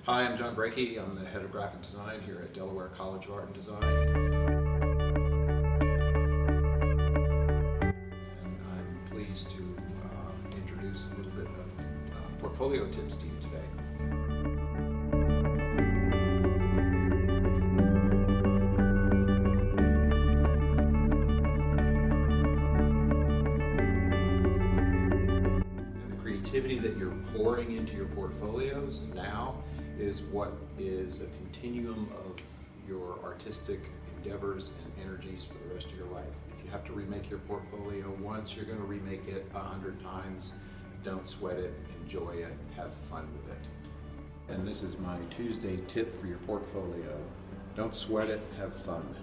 Hi, I'm John Breakey. I'm the head of graphic design here at Delaware College of Art and Design. And I'm pleased to introduce a little bit of portfolio tips to you today. Creativity that you're pouring into your portfolios now is what is a continuum of your artistic endeavors and energies for the rest of your life. If you have to remake your portfolio once, you're going to remake it 100 times. Don't sweat it, enjoy it, have fun with it. And this is my Tuesday tip for your portfolio. Don't sweat it, have fun.